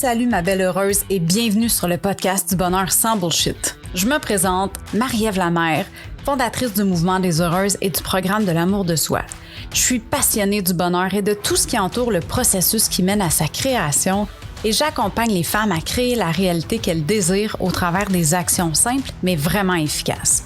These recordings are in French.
Salut ma belle heureuse et bienvenue sur le podcast du bonheur sans bullshit. Je me présente, Marie-Ève Lamère, fondatrice du mouvement des heureuses et du programme de l'amour de soi. Je suis passionnée du bonheur et de tout ce qui entoure le processus qui mène à sa création et j'accompagne les femmes à créer la réalité qu'elles désirent au travers des actions simples mais vraiment efficaces.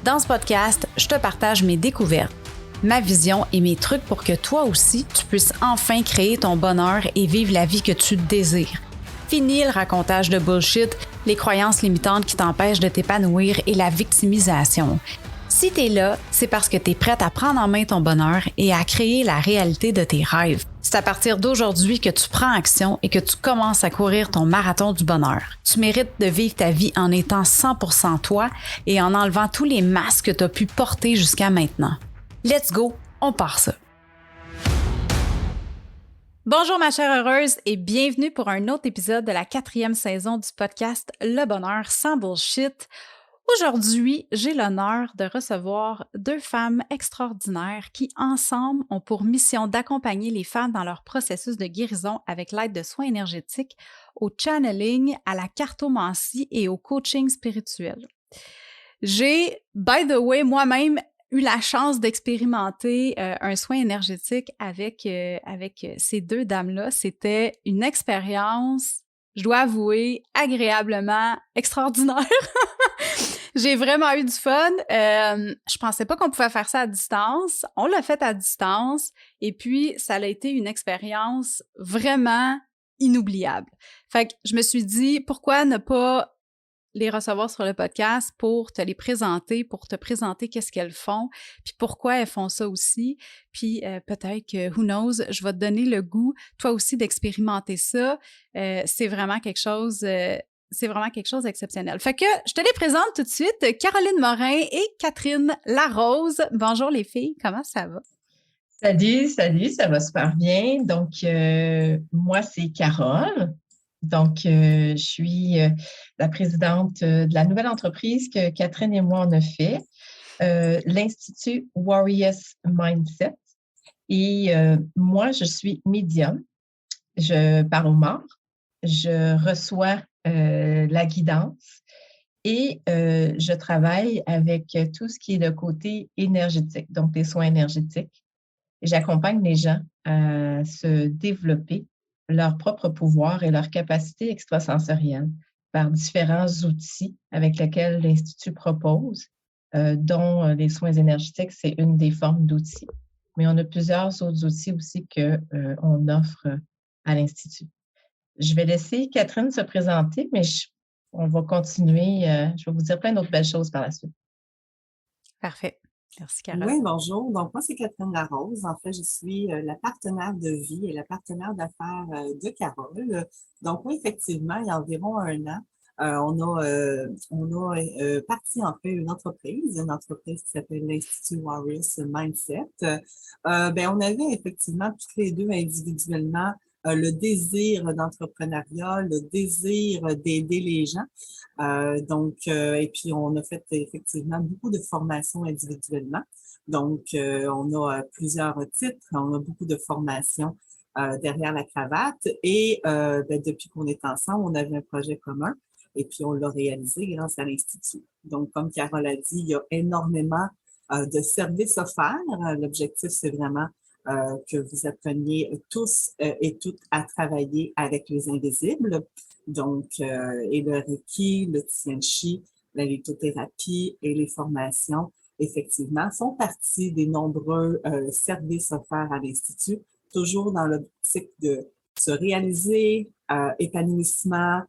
Dans ce podcast, je te partage mes découvertes, ma vision et mes trucs pour que toi aussi, tu puisses enfin créer ton bonheur et vivre la vie que tu désires. Fini le racontage de bullshit, les croyances limitantes qui t'empêchent de t'épanouir et la victimisation. Si t'es là, c'est parce que t'es prête à prendre en main ton bonheur et à créer la réalité de tes rêves. C'est à partir d'aujourd'hui que tu prends action et que tu commences à courir ton marathon du bonheur. Tu mérites de vivre ta vie en étant 100% toi et en enlevant tous les masques que t'as pu porter jusqu'à maintenant. Let's go, on part ça! Bonjour ma chère heureuse et bienvenue pour un autre épisode de la 4e saison du podcast Le bonheur sans bullshit. Aujourd'hui, j'ai l'honneur de recevoir 2 femmes extraordinaires qui, ensemble, ont pour mission d'accompagner les femmes dans leur processus de guérison avec l'aide de soins énergétiques, au channeling, à la cartomancie et au coaching spirituel. J'ai, by the way, moi-même eu la chance d'expérimenter un soin énergétique avec ces 2 dames-là. C'était une expérience, je dois avouer, agréablement extraordinaire. J'ai vraiment eu du fun. Je pensais pas qu'on pouvait faire ça à distance. On l'a fait à distance et puis ça a été une expérience vraiment inoubliable. Fait que je me suis dit, pourquoi ne pas les recevoir sur le podcast pour te les présenter, pour te présenter qu'est-ce qu'elles font, puis pourquoi elles font ça aussi. Puis peut-être que, who knows, je vais te donner le goût, toi aussi, d'expérimenter ça. C'est vraiment quelque chose d'exceptionnel. Fait que je te les présente tout de suite, Caroline Morin et Catherine Larose. Bonjour les filles, comment ça va? Salut, ça va super bien. Donc, moi, c'est Carole. Donc, je suis la présidente de la nouvelle entreprise que Catherine et moi, on a fait, l'Institut Warriors Mindset. Et moi, je suis médium. Je parle aux morts. Je reçois la guidance et je travaille avec tout ce qui est le côté énergétique, donc des soins énergétiques. J'accompagne les gens à se développer leur propre pouvoir et leur capacité extrasensorielle par différents outils avec lesquels l'Institut propose, dont les soins énergétiques, c'est une des formes d'outils. Mais on a plusieurs autres outils aussi qu'on offre à l'Institut. Je vais laisser Catherine se présenter, mais on va continuer. Je vais vous dire plein d'autres belles choses par la suite. Parfait. Merci, Carole. Oui, bonjour. Donc, moi, c'est Catherine Larose. En fait, je suis la partenaire de vie et la partenaire d'affaires de Carole. Donc, oui, effectivement, il y a environ 1 an, on a parti en fait une entreprise qui s'appelle l'Institut Warriors Mindset. On avait effectivement toutes les 2 individuellement le désir d'entrepreneuriat, le désir d'aider les gens. Et puis on a fait effectivement beaucoup de formations individuellement. Donc, on a plusieurs titres, on a beaucoup de formations derrière la cravate et depuis qu'on est ensemble, on avait un projet commun et puis on l'a réalisé grâce à l'Institut. Donc, comme Carole a dit, il y a énormément de services offerts. L'objectif, c'est vraiment que vous appreniez tous et toutes à travailler avec les invisibles. Donc, et le Reiki, le Tien Chi, la lithothérapie et les formations, effectivement, font partie des nombreux services offerts à l'Institut, toujours dans l'optique de se réaliser, épanouissement,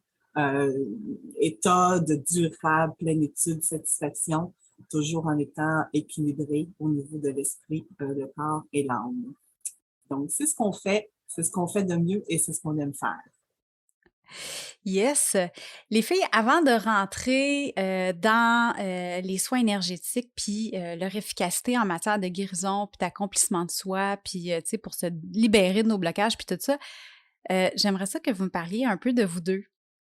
état de durable, plénitude, satisfaction, toujours en étant équilibré au niveau de l'esprit, le corps et l'âme. Donc, c'est ce qu'on fait de mieux et c'est ce qu'on aime faire. Yes. Les filles, avant de rentrer dans les soins énergétiques, puis leur efficacité en matière de guérison, puis d'accomplissement de soi, puis tu sais, pour se libérer de nos blocages, puis tout ça, j'aimerais ça que vous me parliez un peu de vous deux,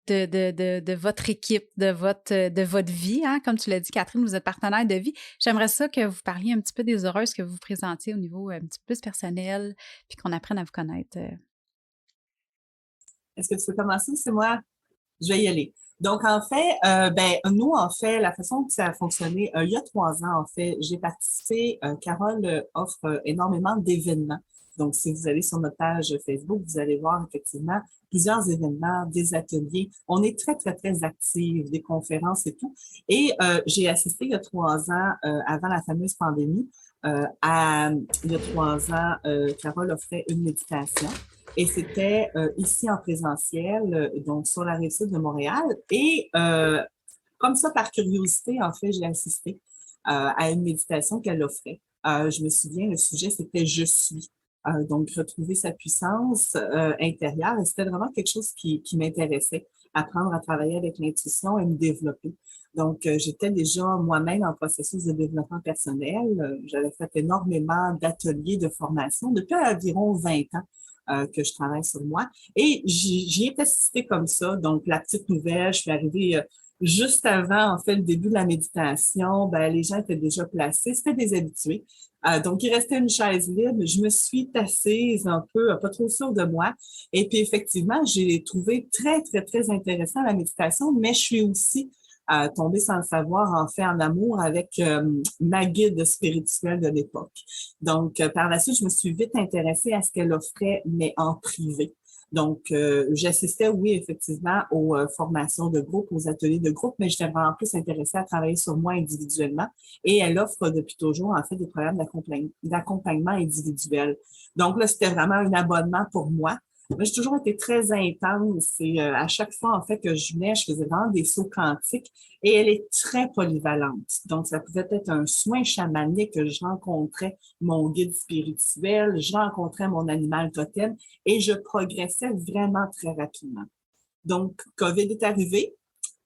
de votre équipe, de votre vie. Hein? Comme tu l'as dit, Catherine, vous êtes partenaire de vie. J'aimerais ça que vous parliez un petit peu des heureuses que vous vous présentiez au niveau un petit peu plus personnel, puis qu'on apprenne à vous connaître. Est-ce que tu veux commencer? C'est moi? Je vais y aller. Donc, en fait, nous, en fait, la façon que ça a fonctionné, il y a 3 ans, en fait, j'ai participé, Carole offre énormément d'événements. Donc, si vous allez sur notre page Facebook, vous allez voir effectivement plusieurs événements, des ateliers. On est très, très, très actifs, des conférences et tout. Et j'ai assisté il y a 3 ans, avant la fameuse pandémie, il y a 3 ans, Carole offrait une méditation. Et c'était ici en présentiel, donc sur la rive sud de Montréal. Et comme ça, par curiosité, en fait, j'ai assisté à une méditation qu'elle offrait. Je me souviens, le sujet, c'était « Je suis ». Donc, retrouver sa puissance intérieure. Et c'était vraiment quelque chose qui m'intéressait, apprendre à travailler avec l'intuition et me développer. Donc, j'étais déjà moi-même en processus de développement personnel. J'avais fait énormément d'ateliers de formation depuis environ 20 ans. Que je travaille sur moi. Et j'y ai assisté comme ça. Donc, la petite nouvelle, je suis arrivée juste avant, en fait, le début de la méditation. Ben, les gens étaient déjà placés. C'était des habitués. Donc, il restait une chaise libre. Je me suis assise un peu, pas trop sûre de moi. Et puis, effectivement, j'ai trouvé très, très, très intéressant la méditation, mais je suis aussi tombée sans le savoir, en fait, en amour avec ma guide spirituelle de l'époque. Donc, par la suite, je me suis vite intéressée à ce qu'elle offrait, mais en privé. Donc, j'assistais, oui, effectivement, aux formations de groupe, aux ateliers de groupe, mais j'étais vraiment plus intéressée à travailler sur moi individuellement. Et elle offre depuis toujours, en fait, des programmes d'accompagnement individuel. Donc là, c'était vraiment un abonnement pour moi. Moi, j'ai toujours été très intense et à chaque fois, en fait, que je venais, je faisais vraiment des sauts quantiques et elle est très polyvalente. Donc, ça pouvait être un soin chamanique que je rencontrais mon guide spirituel, je rencontrais mon animal totem et je progressais vraiment très rapidement. Donc, COVID est arrivé,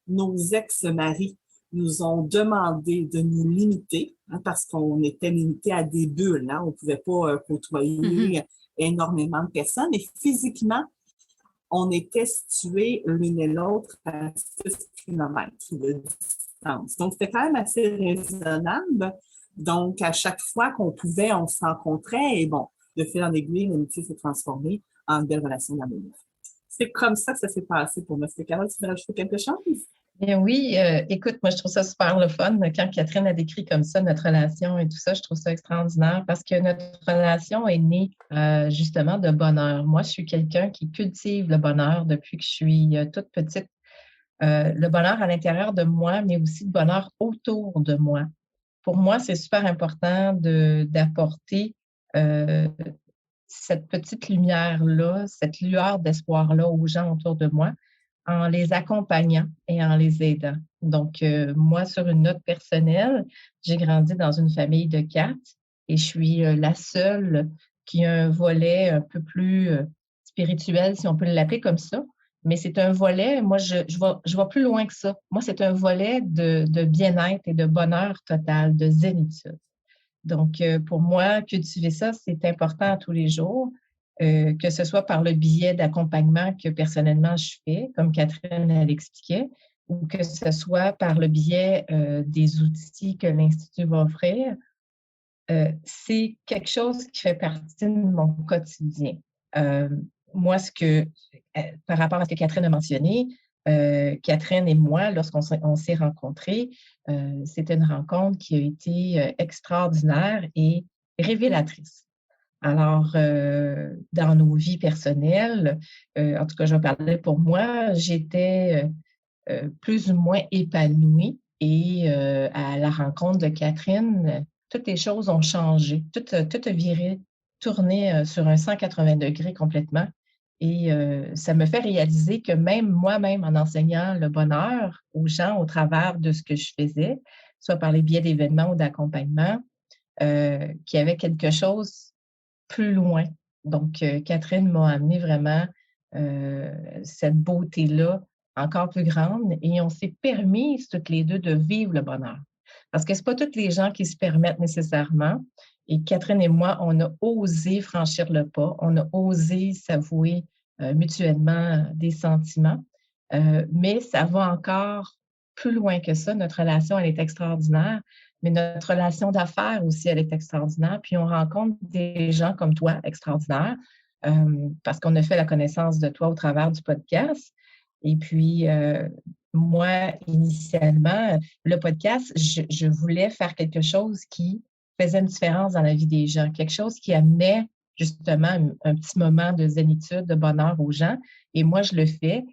nos ex-maris nous ont demandé de nous limiter parce qu'on était limité à des bulles. On ne pouvait pas côtoyer énormément de personnes. Et physiquement, on était situés l'une et l'autre à 6 km de distance. Donc, c'était quand même assez raisonnable. Donc, à chaque fois qu'on pouvait, on se rencontrait. Et bon, de fil en aiguille, l'amitié s'est transformée en une belle relation d'amour. C'est comme ça que ça s'est passé pour moi. Est-ce que Carole, tu veux rajouter quelque chose? Bien oui, écoute, moi je trouve ça super le fun. Quand Catherine a décrit comme ça notre relation et tout ça, je trouve ça extraordinaire parce que notre relation est née justement de bonheur. Moi, je suis quelqu'un qui cultive le bonheur depuis que je suis toute petite. Le bonheur à l'intérieur de moi, mais aussi le bonheur autour de moi. Pour moi, c'est super important d'apporter cette petite lumière-là, cette lueur d'espoir-là aux gens autour de moi en les accompagnant et en les aidant. Donc, moi, sur une note personnelle, j'ai grandi dans une famille de 4 et je suis la seule qui a un volet un peu plus spirituel, si on peut l'appeler comme ça. Mais c'est un volet, moi, je vais plus loin que ça. Moi, c'est un volet de bien-être et de bonheur total, de zénitude. Donc, pour moi, cultiver ça, c'est important tous les jours. Que ce soit par le biais d'accompagnement que personnellement je fais, comme Catherine l'expliquait, ou que ce soit par le biais des outils que l'Institut va offrir, c'est quelque chose qui fait partie de mon quotidien. Moi, par rapport à ce que Catherine a mentionné, Catherine et moi, lorsqu'on s'est rencontrés, c'était une rencontre qui a été extraordinaire et révélatrice. Alors, dans nos vies personnelles, en tout cas, je vais parler pour moi, j'étais plus ou moins épanouie et à la rencontre de Catherine, toutes les choses ont changé, tout a viré, tourné sur un 180 degrés complètement. Et ça me fait réaliser que même moi-même, en enseignant le bonheur aux gens au travers de ce que je faisais, soit par les biais d'événements ou d'accompagnement, qu'il y avait quelque chose plus loin. Donc, Catherine m'a amené vraiment cette beauté-là encore plus grande et on s'est permis toutes les deux de vivre le bonheur. Parce que ce n'est pas toutes les gens qui se permettent nécessairement. Et Catherine et moi, on a osé franchir le pas, on a osé s'avouer mutuellement des sentiments, mais ça va encore plus loin que ça. Notre relation, elle est extraordinaire. Mais notre relation d'affaires aussi, elle est extraordinaire. Puis on rencontre des gens comme toi, extraordinaires, parce qu'on a fait la connaissance de toi au travers du podcast. Et puis, moi, initialement, le podcast, je voulais faire quelque chose qui faisait une différence dans la vie des gens, quelque chose qui amenait justement un petit moment de zénitude, de bonheur aux gens. Et moi, je le fais,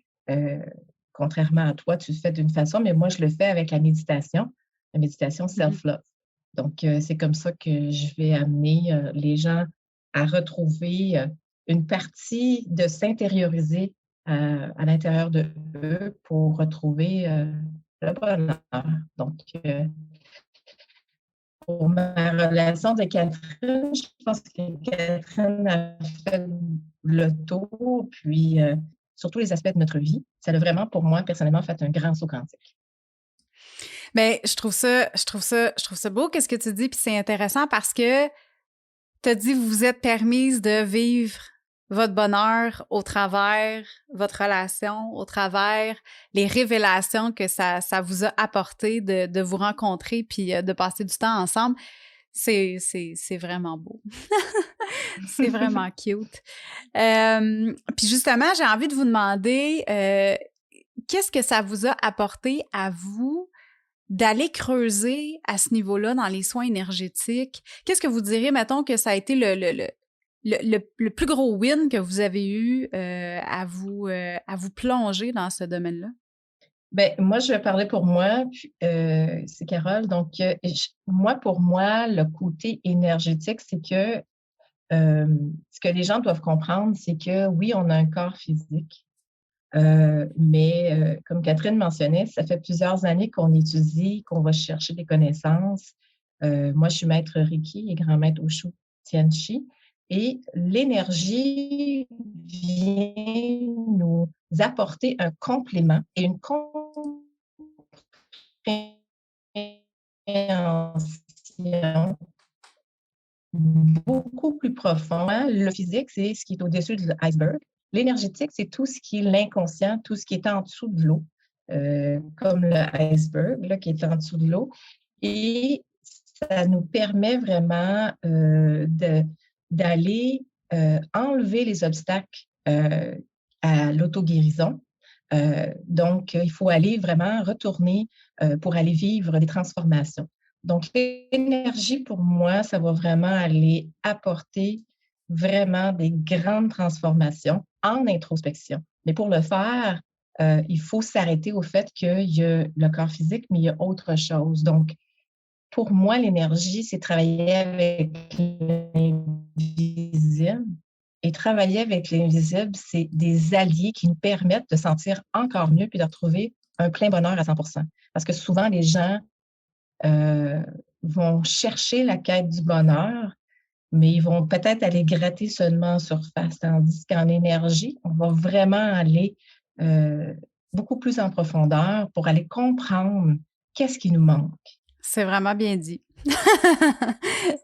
contrairement à toi, tu le fais d'une façon, mais moi, je le fais avec la méditation self-love. Donc, c'est comme ça que je vais amener les gens à retrouver une partie de s'intérioriser à l'intérieur de eux pour retrouver le bonheur. Donc, pour ma relation de Catherine, je pense que Catherine a fait le tour, puis sur tous les aspects de notre vie. Ça a vraiment, pour moi, personnellement, fait un grand saut quantique. Bien, je trouve ça beau, qu'est-ce que tu dis, puis c'est intéressant parce que tu as dit, vous vous êtes permise de vivre votre bonheur au travers votre relation, au travers les révélations que ça vous a apporté de vous rencontrer puis de passer du temps ensemble. C'est vraiment beau. C'est vraiment cute. Puis justement, j'ai envie de vous demander, qu'est-ce que ça vous a apporté à vous d'aller creuser à ce niveau-là dans les soins énergétiques? Qu'est-ce que vous diriez, mettons, que ça a été le plus gros win que vous avez eu à vous plonger dans ce domaine-là? Bien, moi, je vais parler pour moi, puis, c'est Carole. Donc, pour moi, le côté énergétique, c'est que ce que les gens doivent comprendre, c'est que oui, on a un corps physique, mais comme Catherine mentionnait, ça fait plusieurs années qu'on étudie, qu'on va chercher des connaissances. Moi, je suis maître Reiki et grand maître Osho Tianchi. Et l'énergie vient nous apporter un complément et une compréhension beaucoup plus profond. Le physique, c'est ce qui est au-dessus de l'iceberg. L'énergétique, c'est tout ce qui est l'inconscient, tout ce qui est en dessous de l'eau, comme l'iceberg là, qui est en dessous de l'eau. Et ça nous permet vraiment d'aller enlever les obstacles à l'auto-guérison. Donc, il faut aller vraiment retourner pour aller vivre des transformations. Donc, l'énergie, pour moi, ça va vraiment aller apporter vraiment des grandes transformations en introspection. Mais pour le faire, il faut s'arrêter au fait qu'il y a le corps physique, mais il y a autre chose. Donc, pour moi, l'énergie, c'est travailler avec l'invisible. Et travailler avec l'invisible, c'est des alliés qui nous permettent de sentir encore mieux puis de retrouver un plein bonheur à 100%. Parce que souvent, les gens vont chercher la quête du bonheur, mais ils vont peut-être aller gratter seulement en surface, tandis qu'en énergie, on va vraiment aller beaucoup plus en profondeur pour aller comprendre qu'est-ce qui nous manque. C'est vraiment bien dit.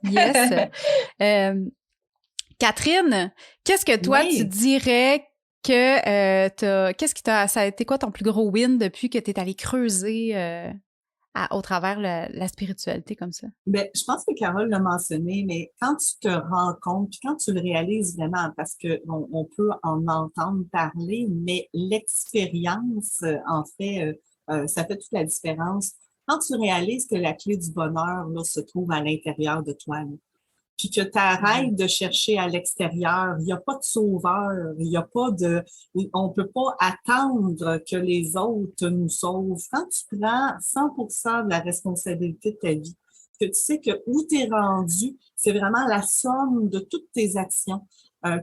Yes. Catherine, qu'est-ce que toi, tu dirais que ça a été quoi ton plus gros win depuis que tu es allée creuser au travers la spiritualité comme ça? Bien, je pense que Carole l'a mentionné, mais quand tu te rends compte, puis quand tu le réalises vraiment, parce que on peut en entendre parler, mais l'expérience, en fait, ça fait toute la différence. Quand tu réalises que la clé du bonheur là, se trouve à l'intérieur de toi, là, puis que tu arrêtes de chercher à l'extérieur, il n'y a pas de sauveur, il n'y a pas de, on peut pas attendre que les autres nous sauvent. Quand tu prends 100% de la responsabilité de ta vie, que tu sais que où tu es rendu, c'est vraiment la somme de toutes tes actions.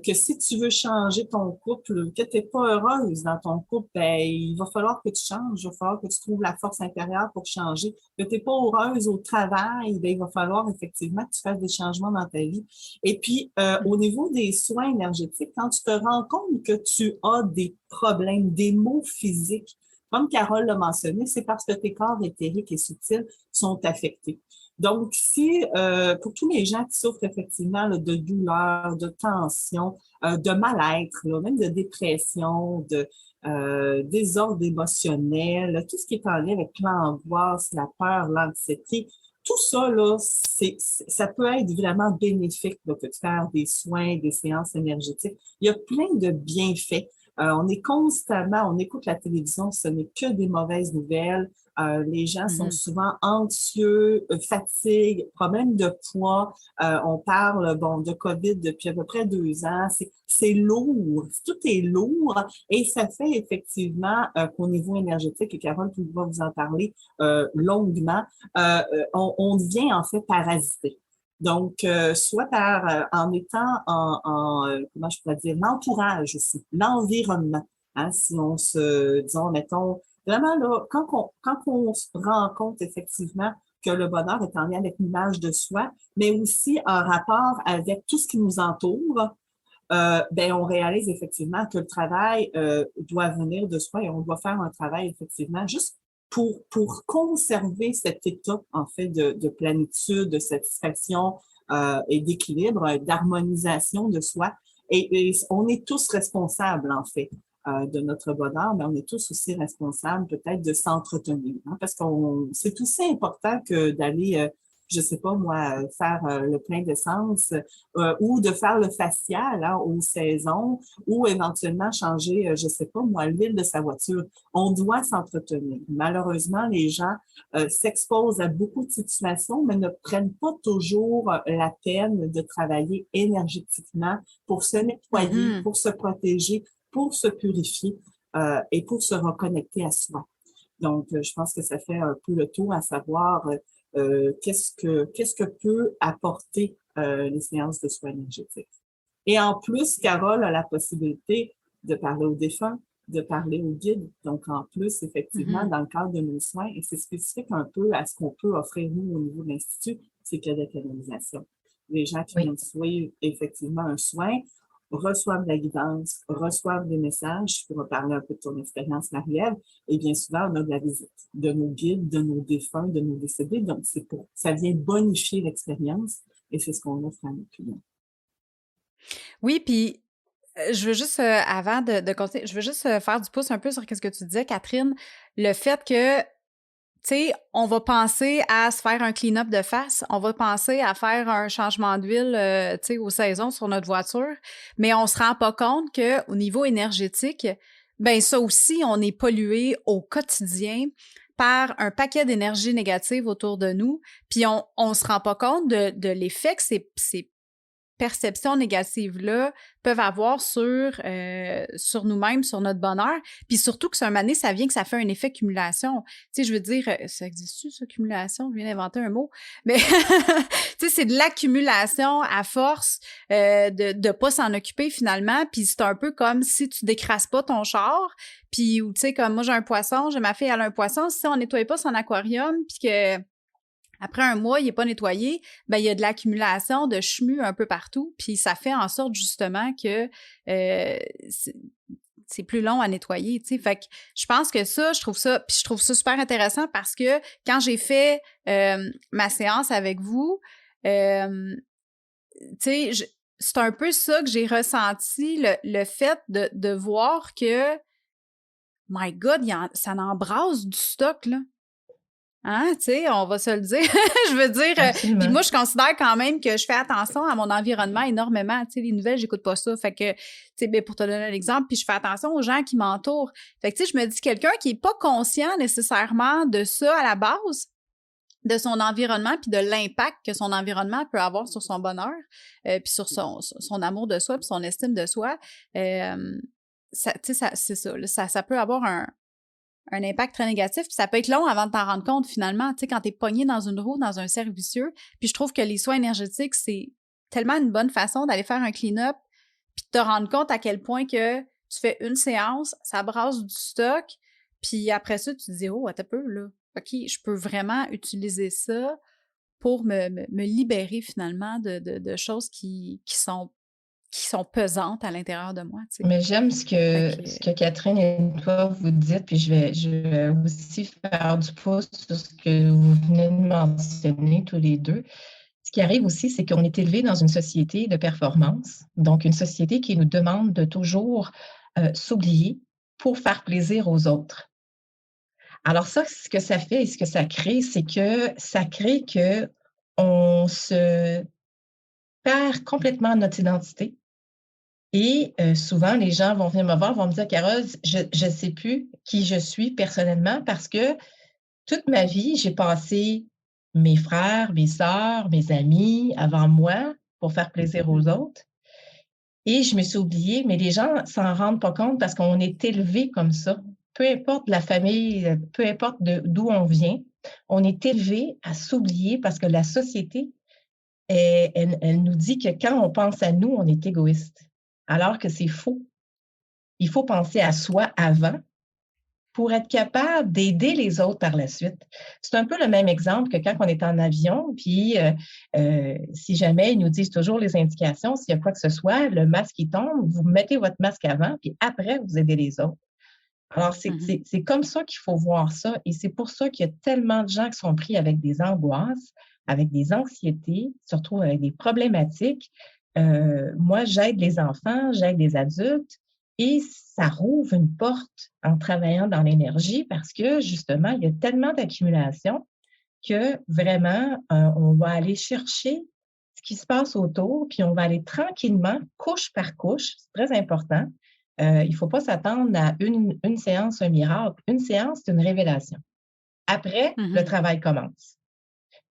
Que si tu veux changer ton couple, que tu n'es pas heureuse dans ton couple, ben, il va falloir que tu changes, il va falloir que tu trouves la force intérieure pour changer. Que tu n'es pas heureuse au travail, ben, il va falloir effectivement que tu fasses des changements dans ta vie. Et puis, au niveau des soins énergétiques, quand tu te rends compte que tu as des problèmes, des maux physiques, comme Carole l'a mentionné, c'est parce que tes corps éthériques et subtils sont affectés. Donc, si pour tous les gens qui souffrent effectivement là, de douleur, de tension, de mal-être, là, même de dépression, de désordre émotionnel, tout ce qui est en lien avec l'angoisse, la peur, l'anxiété, tout ça, là, ça peut être vraiment bénéfique là, que de faire des soins, des séances énergétiques. Il y a plein de bienfaits. On écoute la télévision, ce n'est que des mauvaises nouvelles. Les gens sont souvent anxieux, fatigue, problèmes de poids. On parle, de COVID depuis à peu près 2 ans. C'est lourd, tout est lourd et ça fait effectivement qu'au niveau énergétique, et Carole va vous en parler longuement, on devient en fait parasité. Donc, soit en étant comment je pourrais dire, l'entourage aussi, l'environnement. Hein, si on mettons, vraiment là, quand on se rend compte effectivement que le bonheur est en lien avec l'image de soi, mais aussi en rapport avec tout ce qui nous entoure, on réalise effectivement que le travail doit venir de soi et on doit faire un travail effectivement juste pour conserver cet état, en fait, de plénitude, de satisfaction et d'équilibre, d'harmonisation de soi. Et on est tous responsables, en fait, de notre bonheur, mais on est tous aussi responsables peut-être de s'entretenir, hein, parce c'est aussi important que d'aller, je sais pas moi, faire le plein d'essence ou de faire le facial aux saisons ou éventuellement changer, je sais pas moi, l'huile de sa voiture. On doit s'entretenir. Malheureusement, les gens s'exposent à beaucoup de situations, mais ne prennent pas toujours la peine de travailler énergétiquement pour se nettoyer, pour se protéger, pour se purifier et pour se reconnecter à soi. Donc, je pense que ça fait un peu le tour à savoir qu'est-ce que peut apporter les séances de soins énergétiques. Et en plus, Carole a la possibilité de parler aux défunts, de parler aux guides. Donc, en plus, effectivement, dans le cadre de nos soins, et c'est spécifique un peu à ce qu'on peut offrir nous au niveau de l'Institut, c'est qu'il y a des canalisations. Les gens qui viennent suivre effectivement un soin reçoivent de la guidance, reçoivent des messages. Je pourrais parler un peu de ton expérience, Marie-Ève. Et bien souvent, on a de la visite de nos guides, de nos défunts, de nos décédés. Donc, ça vient bonifier l'expérience et c'est ce qu'on offre à nos clients. Oui, puis je veux juste, avant de continuer, je veux juste faire du pouce un peu sur ce que tu disais, Catherine. Le fait que, tu sais, on va penser à se faire un clean-up de face, on va penser à faire un changement d'huile, tu sais, aux saisons sur notre voiture, mais on se rend pas compte qu'au niveau énergétique, ben ça aussi, on est pollué au quotidien par un paquet d'énergie négative autour de nous, puis on se rend pas compte de l'effet que ces perceptions négatives-là peuvent avoir sur nous-mêmes, sur notre bonheur. Puis surtout que c'est un moment donné, ça vient que ça fait un effet cumulation. Tu sais, je veux dire, ça existe-tu, ça, cumulation? Je viens d'inventer un mot. Mais, tu sais, c'est de l'accumulation à force de pas s'en occuper finalement. Puis c'est un peu comme si tu décrasses pas ton char. Puis, tu sais, comme moi, j'ai un poisson, ma fille, elle a un poisson. Si on nettoie pas son aquarium, puis que après un mois, il n'est pas nettoyé, ben il y a de l'accumulation de chemu un peu partout, puis ça fait en sorte justement que c'est plus long à nettoyer, tu sais. Fait que je pense que je trouve ça super intéressant parce que quand j'ai fait ma séance avec vous, tu sais, c'est un peu ça que j'ai ressenti, le fait de voir que, my God, ça embrasse du stock, là. Hein, tu sais, on va se le dire. Je veux dire, puis moi, je considère quand même que je fais attention à mon environnement énormément. Tu sais, les nouvelles, j'écoute pas ça. Fait que, tu sais, ben, pour te donner un exemple, puis je fais attention aux gens qui m'entourent. Fait que, tu sais, je me dis, quelqu'un qui est pas conscient nécessairement de ça à la base, de son environnement, puis de l'impact que son environnement peut avoir sur son bonheur, puis sur son amour de soi, puis son estime de soi, tu sais, c'est ça, là, ça peut avoir un impact très négatif, puis ça peut être long avant de t'en rendre compte finalement, tu sais, quand t'es pogné dans une roue, dans un cercle vicieux. Puis je trouve que les soins énergétiques, c'est tellement une bonne façon d'aller faire un clean-up puis de te rendre compte à quel point que tu fais une séance, ça brasse du stock, puis après ça, tu te dis « Oh, attends un peu, là. OK, je peux vraiment utiliser ça pour me libérer finalement de choses qui sont pesantes à l'intérieur de moi. » Tu sais. Mais j'aime ce que Catherine et toi vous dites, puis je vais aussi faire du pouce sur ce que vous venez de mentionner tous les deux. Ce qui arrive aussi, c'est qu'on est élevé dans une société de performance, donc une société qui nous demande de toujours s'oublier pour faire plaisir aux autres. Alors ça, ce que ça fait et ce que ça crée, c'est que ça crée que on se perd complètement notre identité. Et souvent, les gens vont venir me voir, vont me dire, Carole, je ne sais plus qui je suis personnellement parce que toute ma vie, j'ai passé mes frères, mes sœurs, mes amis avant moi pour faire plaisir aux autres. Et je me suis oubliée, mais les gens s'en rendent pas compte parce qu'on est élevé comme ça. Peu importe la famille, peu importe d'où on vient, on est élevé à s'oublier parce que la société, elle nous dit que quand on pense à nous, on est égoïste. Alors que c'est faux. Il faut penser à soi avant pour être capable d'aider les autres par la suite. C'est un peu le même exemple que quand on est en avion, puis si jamais ils nous disent toujours les indications, s'il y a quoi que ce soit, le masque qui tombe, vous mettez votre masque avant, puis après, vous aidez les autres. Alors, c'est comme ça qu'il faut voir ça, et c'est pour ça qu'il y a tellement de gens qui sont pris avec des angoisses, avec des anxiétés, surtout avec des problématiques. Moi, j'aide les enfants, j'aide les adultes, et ça rouvre une porte en travaillant dans l'énergie parce que, justement, il y a tellement d'accumulation que vraiment, on va aller chercher ce qui se passe autour, puis on va aller tranquillement, couche par couche, c'est très important. Il ne faut pas s'attendre à une séance, un miracle. Une séance, c'est une révélation. Après, le travail commence.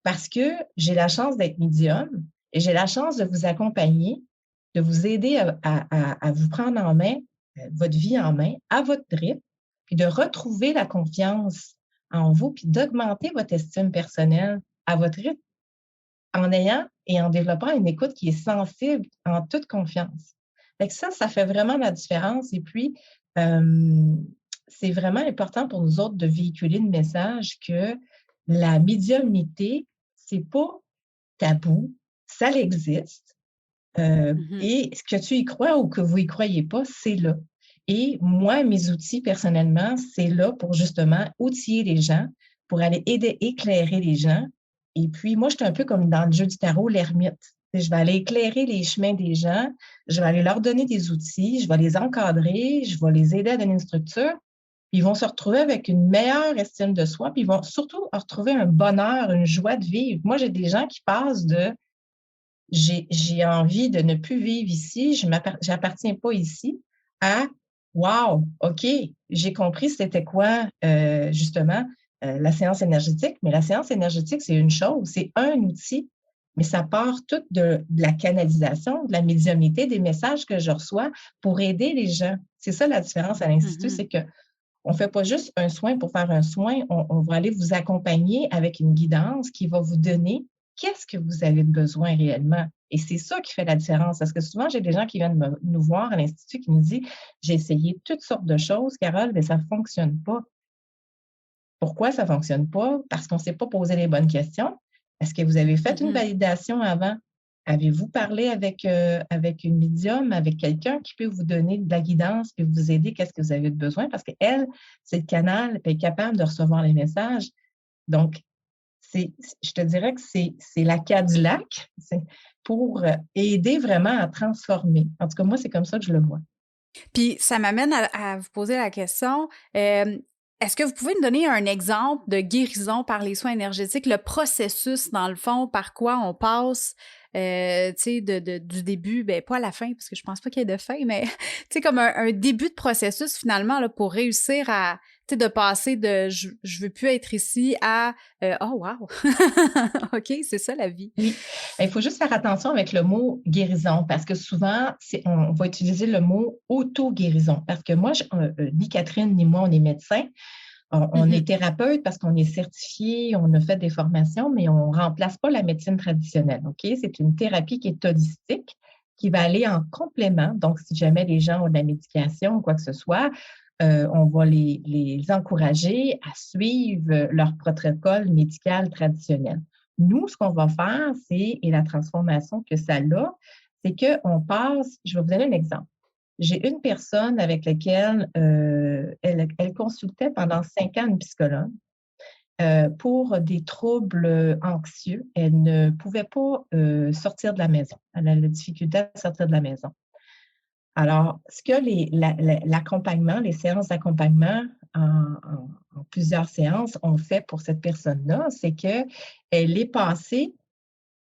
Parce que j'ai la chance d'être médium et j'ai la chance de vous accompagner, de vous aider à vous prendre en main, votre vie en main, à votre rythme, puis de retrouver la confiance en vous, puis d'augmenter votre estime personnelle à votre rythme en ayant et en développant une écoute qui est sensible en toute confiance. Fait que ça fait vraiment la différence. Et puis, c'est vraiment important pour nous autres de véhiculer le message que la médiumnité, c'est pas tabou, ça existe. Et que tu y crois ou que vous y croyez pas, c'est là. Et moi, mes outils, personnellement, c'est là pour justement outiller les gens, pour aller aider, éclairer les gens. Et puis, moi, je suis un peu comme dans le jeu du tarot, l'ermite. Je vais aller éclairer les chemins des gens, je vais aller leur donner des outils, je vais les encadrer, je vais les aider à donner une structure. Puis ils vont se retrouver avec une meilleure estime de soi, puis ils vont surtout retrouver un bonheur, une joie de vivre. Moi, j'ai des gens qui passent de j'ai envie de ne plus vivre ici, j'appartiens pas ici, à wow, OK, j'ai compris c'était quoi justement la séance énergétique, mais la séance énergétique, c'est une chose, c'est un outil, mais ça part tout de la canalisation, de la médiumnité, des messages que je reçois pour aider les gens. C'est ça la différence à l'Institut, c'est que on ne fait pas juste un soin pour faire un soin, on va aller vous accompagner avec une guidance qui va vous donner qu'est-ce que vous avez besoin réellement. Et c'est ça qui fait la différence. Parce que souvent, j'ai des gens qui viennent nous voir à l'Institut qui nous disent j'ai essayé toutes sortes de choses, Carole, mais ça ne fonctionne pas. Pourquoi ça ne fonctionne pas? Parce qu'on ne s'est pas posé les bonnes questions. Est-ce que vous avez fait une validation avant? Avez-vous parlé avec une médium, avec quelqu'un qui peut vous donner de la guidance et vous aider qu'est-ce que vous avez besoin? Parce qu'elle, c'est le canal, elle est capable de recevoir les messages. Donc, je te dirais que c'est la Cadillac pour aider vraiment à transformer. En tout cas, moi, c'est comme ça que je le vois. Puis, ça m'amène à vous poser la question, est-ce que vous pouvez me donner un exemple de guérison par les soins énergétiques, le processus, dans le fond, par quoi on passe, tu sais, du début, ben pas à la fin, parce que je pense pas qu'il y ait de fin, mais tu sais, comme un début de processus, finalement, là, pour réussir à, tu sais, de passer de je veux plus être ici à oh, wow! OK, c'est ça la vie. Oui, il faut juste faire attention avec le mot guérison parce que souvent, on va utiliser le mot auto-guérison. Parce que moi, ni Catherine ni moi, on est médecins. On est thérapeute parce qu'on est certifié, on a fait des formations, mais on ne remplace pas la médecine traditionnelle. OK? C'est une thérapie qui est holistique, qui va aller en complément. Donc, si jamais les gens ont de la médication ou quoi que ce soit, on va les encourager à suivre leur protocole médical traditionnel. Nous, ce qu'on va faire, et la transformation que ça a, c'est qu'on passe, je vais vous donner un exemple. J'ai une personne avec laquelle elle consultait pendant 5 ans une psychologue pour des troubles anxieux. Elle ne pouvait pas sortir de la maison. Elle a la difficulté à sortir de la maison. Alors, ce que l'accompagnement, les séances d'accompagnement en plusieurs séances ont fait pour cette personne-là, c'est qu'elle est passée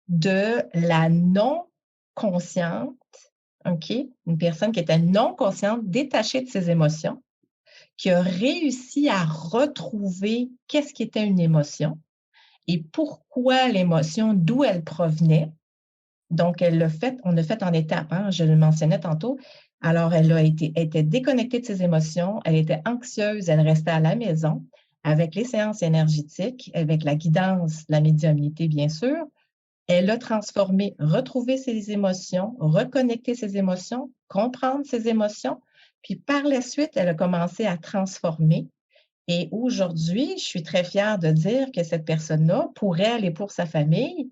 de la non-consciente, OK? Une personne qui était non-consciente, détachée de ses émotions, qui a réussi à retrouver qu'est-ce qui était une émotion et pourquoi l'émotion, d'où elle provenait. Donc, on a fait en étapes, hein, je le mentionnais tantôt. Alors, elle était déconnectée de ses émotions, elle était anxieuse, elle restait à la maison avec les séances énergétiques, avec la guidance, la médiumnité, bien sûr. Elle a transformé, retrouvé ses émotions, reconnecté ses émotions, comprendre ses émotions, puis par la suite, elle a commencé à transformer. Et aujourd'hui, je suis très fière de dire que cette personne-là, pour elle et pour sa famille,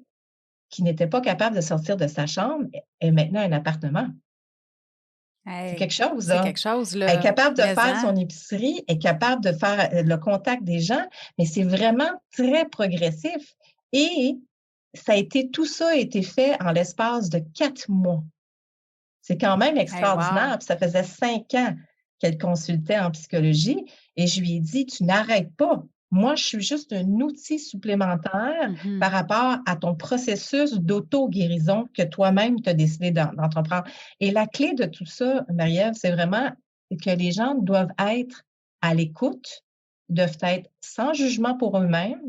qui n'était pas capable de sortir de sa chambre, est maintenant un appartement. C'est quelque Hey, chose, c'est là. quelque chose, Elle est là. capable de Mais faire hein? son épicerie, elle est capable de faire le contact des gens, mais c'est vraiment très progressif. Et tout ça a été fait en l'espace de 4 mois. C'est quand même Hey, wow! extraordinaire. Puis ça faisait 5 ans qu'elle consultait en psychologie et je lui ai dit: «Tu n'arrêtes pas. Moi, je suis juste un outil supplémentaire Mhm. par rapport à ton processus d'auto-guérison que toi-même tu as décidé d'entreprendre». Et la clé de tout ça, Marie-Ève, c'est vraiment que les gens doivent être à l'écoute, doivent être sans jugement pour eux-mêmes,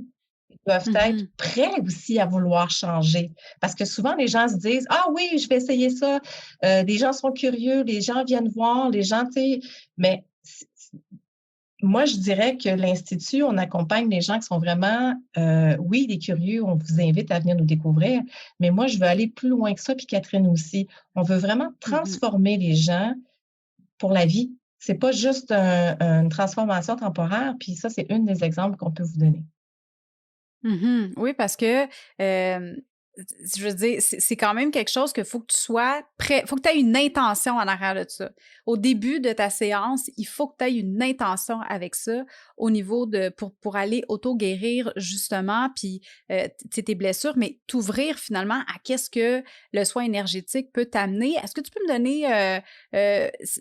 doivent être Mhm. prêts aussi à vouloir changer. Parce que souvent, les gens se disent: «Ah oui, je vais essayer ça». Les gens sont curieux, les gens viennent voir, les gens, tu sais, mais moi, je dirais que l'Institut, on accompagne les gens qui sont vraiment, oui, des curieux, on vous invite à venir nous découvrir, mais moi, je veux aller plus loin que ça, puis Catherine aussi. On veut vraiment Mhm. transformer les gens pour la vie. C'est pas juste une transformation temporaire, puis ça, c'est un des exemples qu'on peut vous donner. Mhm. Oui, parce que, je veux dire, c'est quand même quelque chose qu'il faut que tu sois prêt, faut que tu aies une intention en arrière de ça. Au début de ta séance, il faut que tu aies une intention avec ça au niveau de, pour aller auto-guérir justement, puis tes blessures, mais t'ouvrir finalement à qu'est-ce que le soin énergétique peut t'amener. Est-ce que tu peux me donner,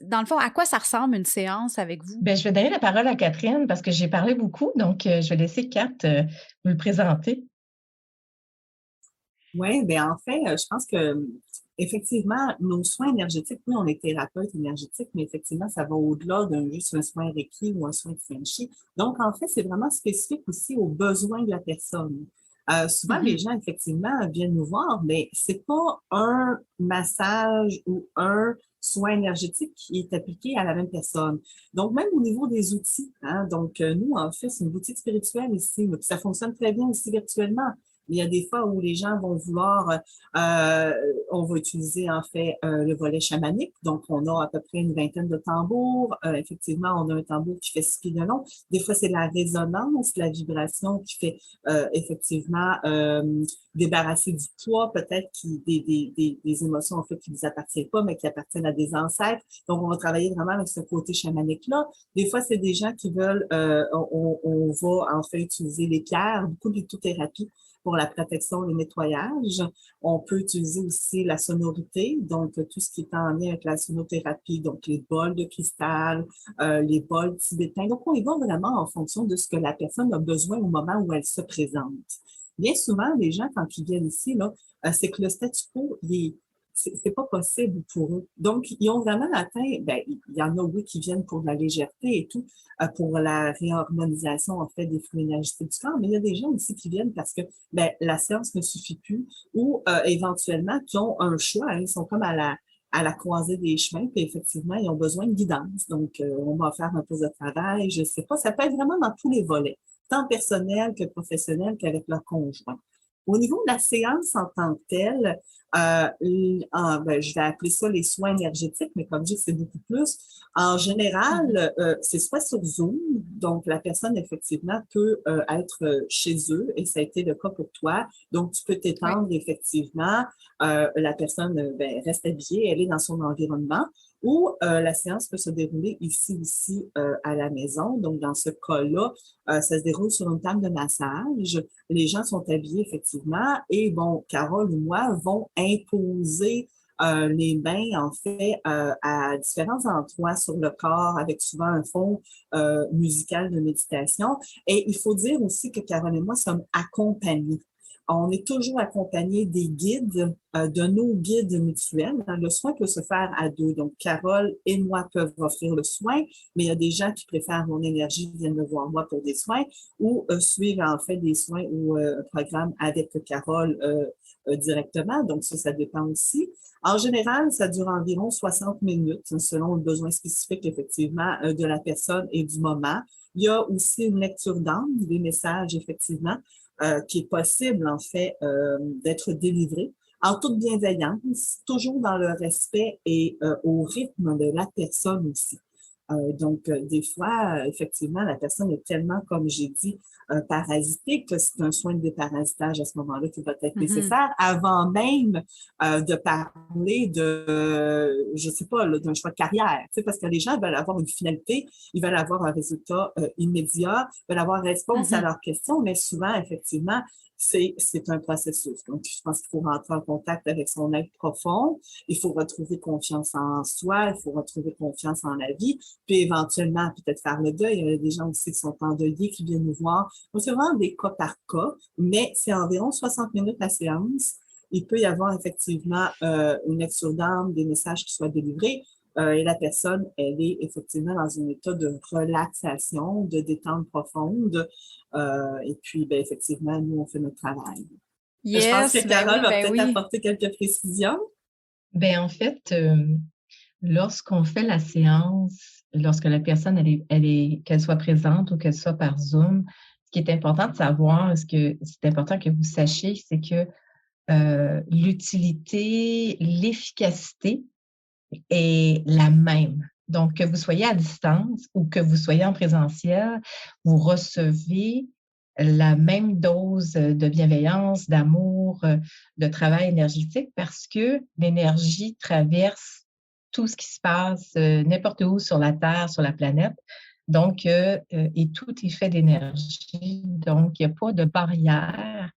dans le fond, à quoi ça ressemble une séance avec vous? Bien, je vais donner la parole à Catherine parce que j'ai parlé beaucoup, donc je vais laisser Kat vous le présenter. Oui, bien en fait, je pense que effectivement, nos soins énergétiques, oui, on est thérapeute énergétique, mais effectivement, ça va au-delà d'un juste un soin Reiki ou un soin de Feng Shui. Donc, en fait, c'est vraiment spécifique aussi aux besoins de la personne. Souvent, les Mhm. gens, effectivement, viennent nous voir, mais c'est pas un massage ou un soin énergétique qui est appliqué à la même personne. Donc, même au niveau des outils, hein, donc nous, en fait, c'est une boutique spirituelle ici, mais ça fonctionne très bien aussi virtuellement. Il y a des fois où les gens vont vouloir, euh, on va utiliser en fait le volet chamanique. Donc, on a à peu près une vingtaine de tambours. Effectivement, on a un tambour qui fait 6 pieds de long. Des fois, c'est la résonance, la vibration qui fait effectivement débarrasser du poids, peut-être des émotions en fait qui ne vous appartiennent pas, mais qui appartiennent à des ancêtres. Donc, on va travailler vraiment avec ce côté chamanique-là. Des fois, c'est des gens qui veulent, on va en fait utiliser les pierres, beaucoup de lithothérapie pour la protection, le nettoyage. On peut utiliser aussi la sonorité, donc tout ce qui est en lien avec la sonothérapie, donc les bols de cristal, les bols tibétains. Donc, on y va vraiment en fonction de ce que la personne a besoin au moment où elle se présente. Bien souvent, les gens, quand ils viennent ici, là, c'est que le statu quo, c'est pas possible pour eux. Donc, ils ont vraiment atteint, ben, il y en a, oui, qui viennent pour la légèreté et tout, pour la réharmonisation, en fait, des flux énergétiques du corps, mais il y a des gens aussi qui viennent parce que, ben, la séance ne suffit plus ou, éventuellement, qui ont un choix, hein, ils sont comme à la croisée des chemins, puis effectivement, ils ont besoin de guidance. Donc, on va faire un poste de travail, je sais pas, ça peut être vraiment dans tous les volets, tant personnel que professionnel qu'avec leur conjoint. Au niveau de la séance en tant que telle, ben, je vais appeler ça les soins énergétiques, mais comme je dis, c'est beaucoup plus. En Mhm. général, c'est soit sur Zoom, donc la personne effectivement peut être chez eux, et ça a été le cas pour toi. Donc, tu peux Oui. t'étendre effectivement. La personne ben, reste habillée, elle est dans son environnement, ou la séance peut se dérouler ici aussi à la maison. Donc, dans ce cas-là, ça se déroule sur une table de massage. Les gens sont habillés effectivement et bon, Carole ou moi vont imposer les mains, en fait, à différents endroits sur le corps, avec souvent un fond musical de méditation. Et il faut dire aussi que Carole et moi sommes accompagnés. On est toujours accompagnés des guides, de nos guides mutuels. Le soin peut se faire à deux. Donc, Carole et moi peuvent offrir le soin, mais il y a des gens qui préfèrent mon énergie, viennent me voir moi pour des soins ou suivre en fait des soins ou un programme avec Carole directement. Donc, ça dépend aussi. En général, ça dure environ 60 minutes selon le besoin spécifique, effectivement, de la personne et du moment. Il y a aussi une lecture d'âme, des messages, effectivement, qui est possible, en fait, d'être délivré en toute bienveillance, toujours dans le respect et au rythme de la personne aussi. Donc, des fois, effectivement, la personne est tellement, comme j'ai dit, parasitée que c'est un soin de déparasitage à ce moment-là qui va être nécessaire avant même de parler de, je sais pas, d'un choix de carrière. Tu sais, parce que les gens veulent avoir une finalité, ils veulent avoir un résultat immédiat, veulent avoir réponse à leurs questions, mais souvent, effectivement, c'est un processus. Donc, je pense qu'il faut rentrer en contact avec son être profond. Il faut retrouver confiance en soi. Il faut retrouver confiance en la vie. Puis, éventuellement, peut-être faire le deuil. Il y a des gens aussi qui sont endeuillés, qui viennent nous voir. Donc, c'est vraiment des cas par cas, mais c'est environ 60 minutes la séance. Il peut y avoir effectivement une lecture d'âme, des messages qui soient délivrés. Et la personne, elle est effectivement dans un état de relaxation, de détente profonde. Et puis, ben, effectivement, nous, on fait notre travail. Je pense que Yes, ben Carole oui, va ben peut-être oui. apporter quelques précisions. Ben en fait, lorsqu'on fait la séance, lorsque la personne, qu'elle soit présente ou qu'elle soit par Zoom, ce qui est important de savoir, c'est important que vous sachiez, c'est que l'utilité, l'efficacité est la même. Donc, que vous soyez à distance ou que vous soyez en présentiel, vous recevez la même dose de bienveillance, d'amour, de travail énergétique parce que l'énergie traverse tout ce qui se passe n'importe où sur la Terre, sur la planète. Donc, et tout est fait d'énergie. Donc, il n'y a pas de barrière.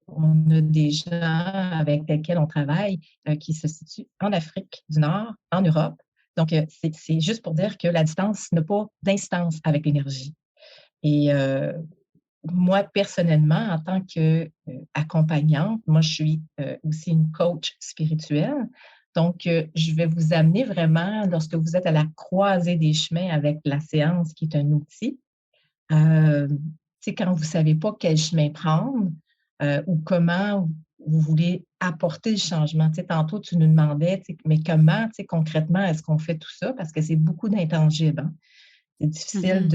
On a des gens avec lesquels on travaille qui se situent en Afrique du Nord, en Europe. Donc, c'est juste pour dire que la distance n'a pas d'instance avec l'énergie. Et moi, personnellement, en tant qu'accompagnante, moi, je suis aussi une coach spirituelle. Donc, je vais vous amener vraiment, lorsque vous êtes à la croisée des chemins avec la séance, qui est un outil, quand vous ne savez pas quel chemin prendre ou comment vous voulez apporter le changement. Tantôt, tu nous demandais, mais comment concrètement est-ce qu'on fait tout ça? Parce que c'est beaucoup d'intangibles. Hein? C'est difficile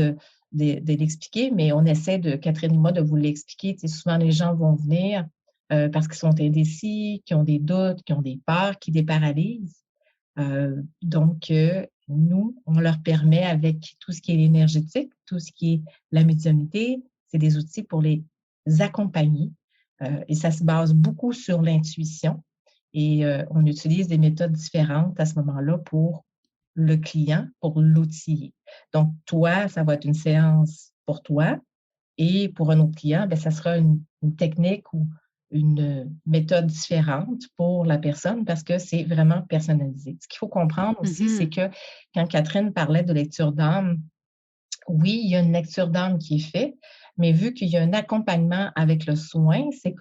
de l'expliquer, mais on essaie, Catherine et moi, de vous l'expliquer. Souvent, les gens vont venir parce qu'ils sont indécis, qui ont des doutes, qui ont des peurs, qui les paralysent. Donc, nous, on leur permet avec tout ce qui est énergétique, tout ce qui est la médiumnité, c'est des outils pour les accompagner. Et ça se base beaucoup sur l'intuition. Et on utilise des méthodes différentes à ce moment-là pour le client, pour l'outiller. Donc, toi, ça va être une séance pour toi. Et pour un autre client, bien, ça sera une technique ou une méthode différente pour la personne parce que c'est vraiment personnalisé. Ce qu'il faut comprendre aussi, c'est que quand Catherine parlait de lecture d'âme, oui, il y a une lecture d'âme qui est faite, mais vu qu'il y a un accompagnement avec le soin, c'est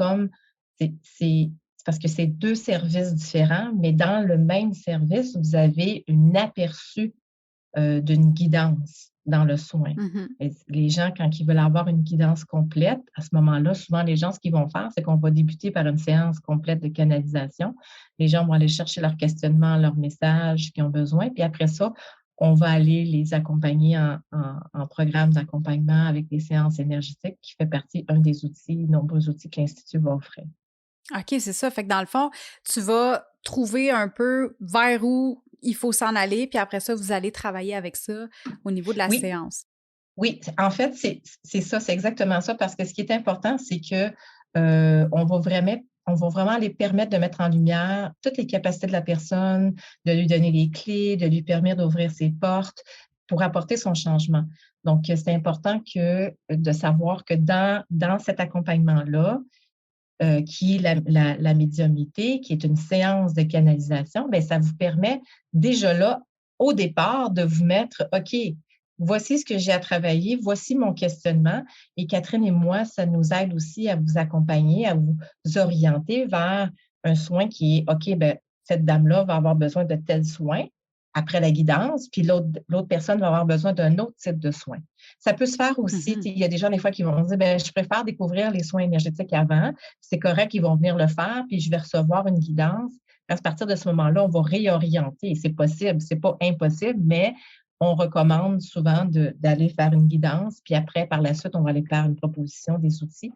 parce que c'est deux services différents, mais dans le même service, vous avez un aperçu d'une guidance dans le soin. Et les gens, quand ils veulent avoir une guidance complète, à ce moment-là, souvent, les gens, ce qu'ils vont faire, c'est qu'on va débuter par une séance complète de canalisation. Les gens vont aller chercher leurs questionnements, leurs messages qu'ils ont besoin, puis après ça, on va aller les accompagner en programme d'accompagnement avec des séances énergétiques qui fait partie d'un des outils, nombreux outils que l'Institut va offrir. OK, c'est ça. Fait que dans le fond, tu vas trouver un peu vers où il faut s'en aller, puis après ça, vous allez travailler avec ça au niveau de la séance. Oui, en fait, c'est ça, c'est exactement ça, parce que ce qui est important, c'est que on va vraiment les permettre de mettre en lumière toutes les capacités de la personne, de lui donner les clés, de lui permettre d'ouvrir ses portes pour apporter son changement. Donc, c'est important de savoir que dans cet accompagnement-là, qui est la médiumnité, qui est une séance de canalisation, bien, ça vous permet déjà là, au départ, de vous mettre, OK, voici ce que j'ai à travailler, voici mon questionnement. Et Catherine et moi, ça nous aide aussi à vous accompagner, à vous orienter vers un soin qui est, OK, bien, cette dame-là va avoir besoin de tels soins après la guidance, puis l'autre personne va avoir besoin d'un autre type de soin. Ça peut se faire aussi, il y a des gens des fois qui vont dire, ben je préfère découvrir les soins énergétiques avant, c'est correct, ils vont venir le faire, puis je vais recevoir une guidance. À partir de ce moment-là, on va réorienter. C'est possible, c'est pas impossible, mais on recommande souvent d'aller faire une guidance, puis après, par la suite, on va aller faire une proposition des outils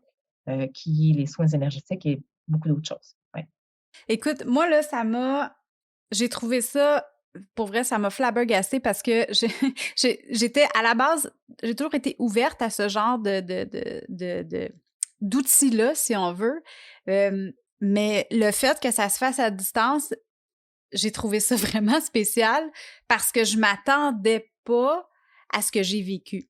qui est les soins énergétiques et beaucoup d'autres choses. Ouais. Écoute, moi, là, j'ai trouvé ça, pour vrai, ça m'a flabbergassée parce que j'étais, à la base, j'ai toujours été ouverte à ce genre d'outils-là, si on veut. Mais le fait que ça se fasse à distance, j'ai trouvé ça vraiment spécial parce que je m'attendais pas à ce que j'ai vécu.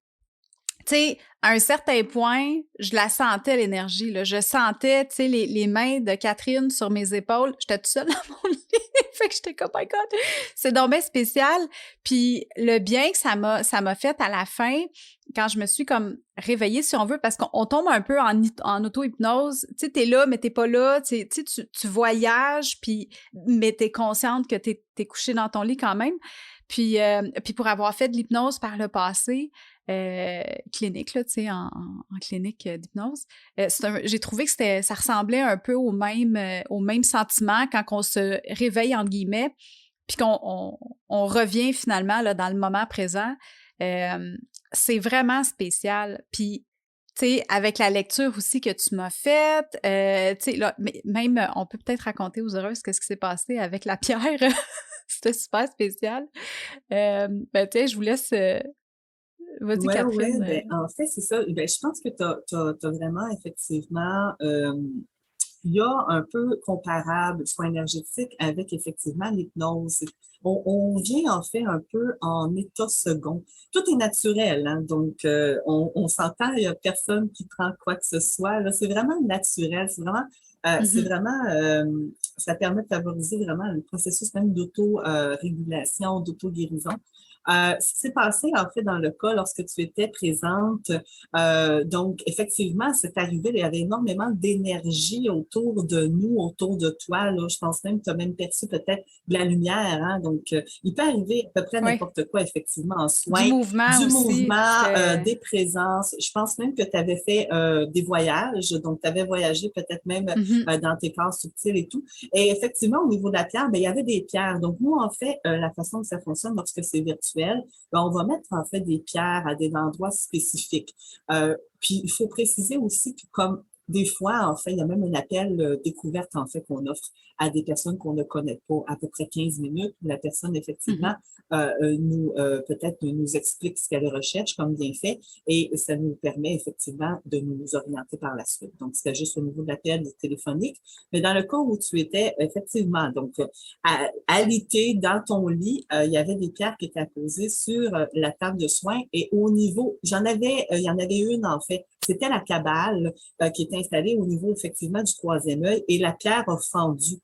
Tu sais, à un certain point, je la sentais, l'énergie, là. Je sentais, tu sais, les mains de Catherine sur mes épaules. J'étais toute seule dans mon lit. Fait que j'étais comme, oh my God, c'est donc bien spécial. Puis le bien que ça m'a fait à la fin, quand je me suis comme réveillée, si on veut, parce qu'on tombe un peu en auto-hypnose. Tu sais, t'es là, mais t'es pas là. Tu sais, tu voyages, puis, mais t'es consciente que t'es couchée dans ton lit quand même. Puis pour avoir fait de l'hypnose par le passé, clinique, là, tu sais, en clinique d'hypnose, j'ai trouvé que ça ressemblait un peu au même sentiment quand on se réveille, entre guillemets, puis qu'on revient finalement là, dans le moment présent. C'est vraiment spécial. Puis, tu sais, avec la lecture aussi que tu m'as faite, tu sais, là, même, on peut peut-être raconter aux heureuses qu'est-ce qui s'est passé avec la pierre. C'était super spécial. Ben, tu sais, je vous laisse... Vas-y, Catherine. Ben, en fait, c'est ça. Ben, je pense que tu as vraiment, effectivement, il y a un peu comparable soin énergétique avec, effectivement, l'hypnose. On vient, en fait, un peu en état second. Tout est naturel, hein? Donc, on s'entend, il n'y a personne qui prend quoi que ce soit. Là, c'est vraiment naturel. C'est vraiment, ça permet de favoriser vraiment le processus même d'auto-régulation, d'auto-guérison. Ce qui s'est passé, en fait, dans le cas lorsque tu étais présente, donc, effectivement, c'est arrivé, il y avait énormément d'énergie autour de nous, autour de toi, là. Je pense même que tu as même perçu peut-être de la lumière, hein. Donc, il peut arriver à peu près n'importe quoi, effectivement, en soins. Du mouvement aussi. Des présences. Je pense même que tu avais fait des voyages, donc tu avais voyagé peut-être même dans tes corps subtils et tout. Et effectivement, au niveau de la pierre, ben, il y avait des pierres. Donc, nous, en fait, la façon que ça fonctionne lorsque c'est virtuel, ben, on va mettre en fait des pierres à des endroits spécifiques. Puis, il faut préciser aussi que comme des fois, en fait, il y a même un appel découverte, en fait, qu'on offre à des personnes qu'on ne connaît pas, à peu près 15 minutes, où la personne, effectivement, peut-être nous explique ce qu'elle recherche comme bienfait, et ça nous permet, effectivement, de nous orienter par la suite. Donc, c'était juste au niveau de l'appel téléphonique. Mais dans le cas où tu étais, effectivement, donc, à l'été, dans ton lit, il y avait des pierres qui étaient posées sur la table de soins, et au niveau, il y en avait une, en fait, c'était la cabale qui était installée au niveau, effectivement, du troisième œil, et la pierre a fendu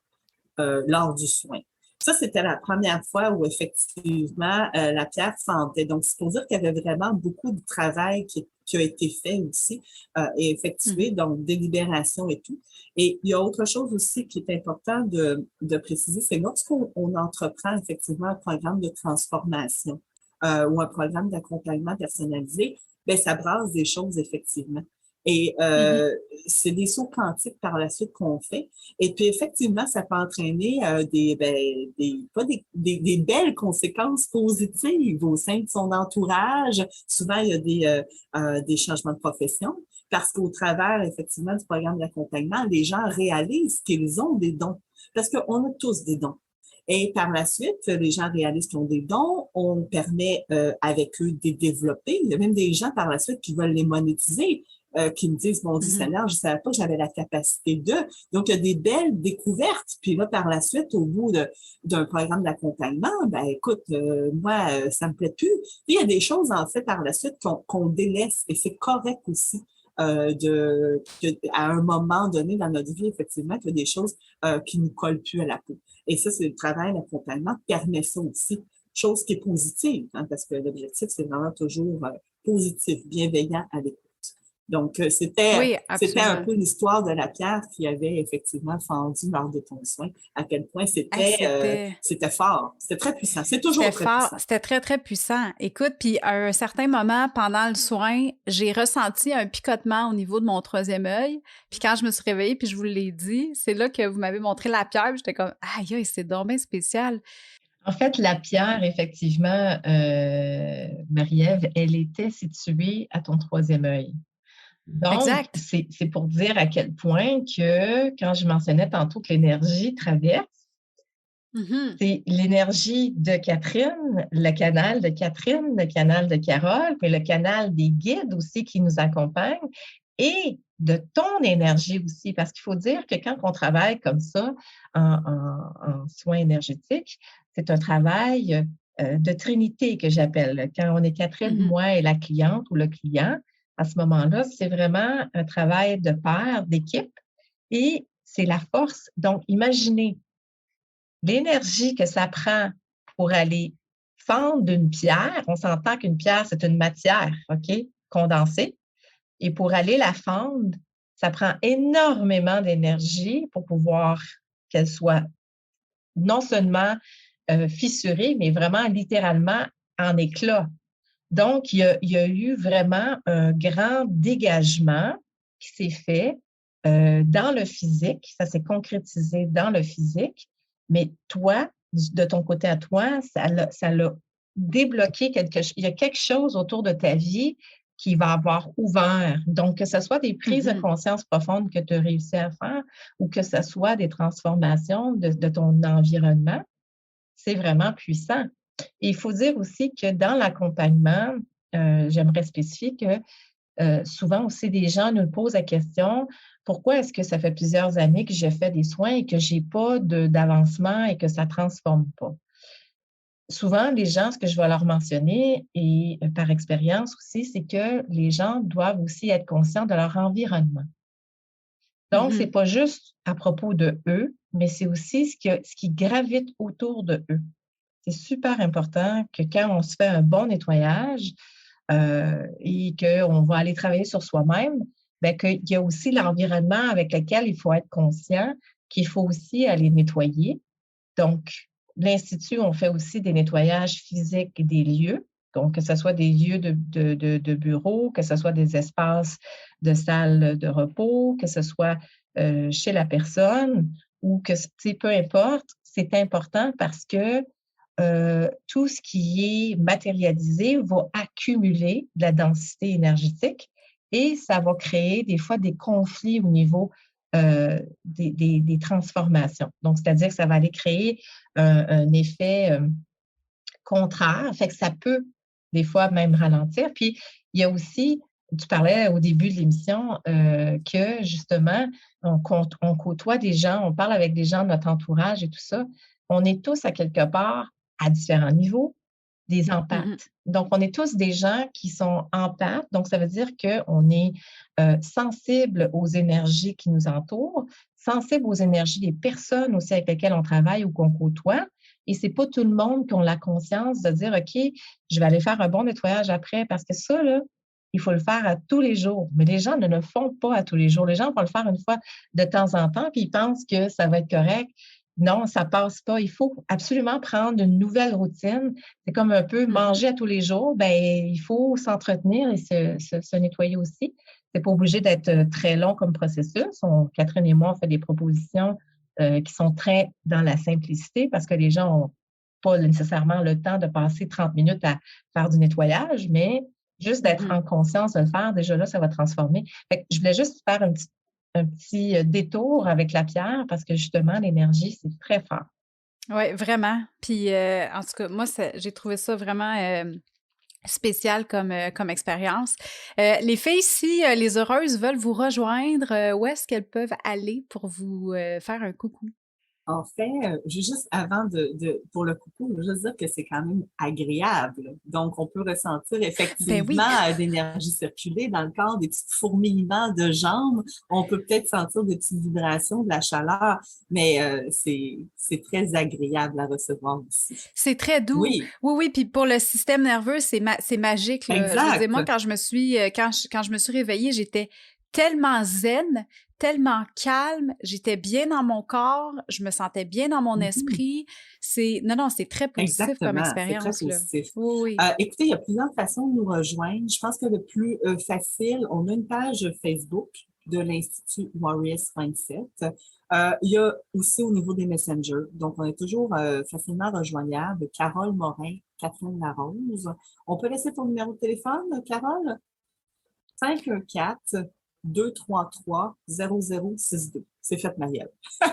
lors du soin. Ça, c'était la première fois où, effectivement, la pierre fendait. Donc, c'est pour dire qu'il y avait vraiment beaucoup de travail qui a été fait aussi et effectué, donc des libérations et tout. Et il y a autre chose aussi qui est important de préciser, c'est lorsqu'on entreprend effectivement un programme de transformation ou un programme d'accompagnement personnalisé, bien, ça brasse des choses effectivement. Et c'est des sauts quantiques par la suite qu'on fait. Et puis, effectivement, ça peut entraîner des belles conséquences positives au sein de son entourage. Souvent, il y a des changements de profession parce qu'au travers, effectivement, du programme d'accompagnement, les gens réalisent qu'ils ont des dons. Parce qu'on a tous des dons. Et par la suite, les gens réalisent qu'ils ont des dons, on permet avec eux de les développer. Il y a même des gens par la suite qui veulent les monétiser. Qui me disent, mon Dieu Seigneur, je ne savais pas que j'avais la capacité de. Donc, il y a des belles découvertes. Puis là, par la suite, au bout d'un programme d'accompagnement, ben écoute, moi, ça me plaît plus. Puis, il y a des choses, en fait, par la suite qu'on délaisse et c'est correct aussi. à un moment donné dans notre vie, effectivement, qu'il y a des choses qui nous collent plus à la peau. Et ça, c'est le travail d'accompagnement permet ça aussi. Chose qui est positive, hein, parce que l'objectif, c'est vraiment toujours positif, bienveillant à l'écoute. Donc, Oui, c'était un absolument. peu l'histoire de la pierre qui avait effectivement fendu lors de ton soin, à quel point Hey, c'était c'était fort, c'était très puissant, c'est c'était toujours très fort, puissant. c'était très, très puissant. Écoute, puis à un certain moment, pendant le soin, j'ai ressenti un picotement au niveau de mon troisième œil. Puis quand je me suis réveillée, puis je vous l'ai dit, c'est là que vous m'avez montré la pierre, puis j'étais comme, aïe, aïe, c'est donc bien spécial. En fait, la pierre, effectivement, Marie-Ève, elle était située à ton troisième œil. Donc, Exact. c'est pour dire à quel point que quand je mentionnais tantôt que l'énergie traverse, Mhm. c'est l'énergie de Catherine, le canal de Catherine, le canal de Carole, puis le canal des guides aussi qui nous accompagnent et de ton énergie aussi, parce qu'il faut dire que quand on travaille comme ça en soins énergétiques, c'est un travail de trinité que j'appelle. Quand on est Catherine, Mhm. moi et la cliente ou le client, à ce moment-là, c'est vraiment un travail de pair, d'équipe et c'est la force. Donc, imaginez l'énergie que ça prend pour aller fendre une pierre, on s'entend qu'une pierre, c'est une matière, OK, condensée. Et pour aller la fendre, ça prend énormément d'énergie pour pouvoir qu'elle soit non seulement fissurée, mais vraiment littéralement en éclats. Donc, il y a eu vraiment un grand dégagement qui s'est fait dans le physique. Ça s'est concrétisé dans le physique. Mais toi, de ton côté à toi, ça l'a débloqué quelque chose. Il y a quelque chose autour de ta vie qui va avoir ouvert. Donc, que ce soit des prises de Mhm. conscience profondes que tu as réussi à faire ou que ce soit des transformations de ton environnement, c'est vraiment puissant. Et il faut dire aussi que dans l'accompagnement, j'aimerais spécifier que souvent aussi des gens nous posent la question, pourquoi est-ce que ça fait plusieurs années que je fais des soins et que j'ai pas d'avancement et que ça transforme pas? Souvent, les gens, ce que je vais leur mentionner, et par expérience aussi, c'est que les gens doivent aussi être conscients de leur environnement. Donc, c'est Mhm. pas juste à propos de eux, mais c'est aussi ce qui gravite autour de eux. C'est super important que quand on se fait un bon nettoyage et qu'on va aller travailler sur soi-même, bien, qu'il y a aussi l'environnement avec lequel il faut être conscient qu'il faut aussi aller nettoyer. Donc, l'Institut, on fait aussi des nettoyages physiques des lieux. Donc, que ce soit des lieux de bureau, que ce soit des espaces de salle de repos, que ce soit chez la personne ou que, tu sais, peu importe, c'est important parce que tout ce qui est matérialisé va accumuler de la densité énergétique et ça va créer des fois des conflits au niveau des transformations. Donc, c'est-à-dire que ça va aller créer un effet contraire, fait que ça peut des fois même ralentir. Puis, il y a aussi, tu parlais au début de l'émission que justement, on côtoie des gens, on parle avec des gens de notre entourage et tout ça. On est tous à quelque part à différents niveaux des Mhm. empathes. Donc, on est tous des gens qui sont empathes. Donc, ça veut dire qu'on est sensible aux énergies qui nous entourent, sensible aux énergies des personnes aussi avec lesquelles on travaille ou qu'on côtoie. Et c'est pas tout le monde qui a la conscience de dire, OK, je vais aller faire un bon nettoyage après parce que ça, là, il faut le faire à tous les jours. Mais les gens ne le font pas à tous les jours. Les gens vont le faire une fois de temps en temps, puis ils pensent que ça va être correct. Non, ça passe pas. Il faut absolument prendre une nouvelle routine. C'est comme un peu Mhm. manger à tous les jours. Ben, il faut s'entretenir et se nettoyer aussi. C'est pas obligé d'être très long comme processus. Catherine et moi, on fait des propositions qui sont très dans la simplicité parce que les gens n'ont pas nécessairement le temps de passer 30 minutes à faire du nettoyage, mais juste d'être Mhm. en conscience de le faire, déjà là, ça va transformer. Fait que je voulais juste faire un petit détour avec la pierre parce que justement, l'énergie, c'est très fort. Oui, vraiment. Puis, en tout cas, moi, j'ai trouvé ça vraiment spécial comme expérience. Les filles, si les heureuses veulent vous rejoindre, où est-ce qu'elles peuvent aller pour vous faire un coucou? Juste avant pour le coucou, je veux juste dire que c'est quand même agréable. Donc, on peut ressentir Ben oui. effectivement d'énergie circuler dans le corps, des petits fourmillements de jambes. On peut peut-être sentir des petites vibrations, de la chaleur, mais c'est très agréable à recevoir aussi. C'est très doux. Oui, Oui, oui. Puis pour le système nerveux, c'est magique, là. Je veux dire, exact. moi, quand je me suis réveillée, j'étais tellement zen, tellement calme, j'étais bien dans mon corps, je me sentais bien dans mon Mhm. esprit. Non, c'est très positif comme Exactement, c'est très expérience, là. positif. Oui, oui. Écoutez, il y a plusieurs façons de nous rejoindre. Je pense que le plus facile, on a une page Facebook de l'Institut Warriors Mindset. Il y a aussi au niveau des messengers. Donc, on est toujours facilement rejoignable. Carole Morin, Catherine Larose. On peut laisser ton numéro de téléphone, Carole? 514-233-0062. C'est fait, Marielle. Et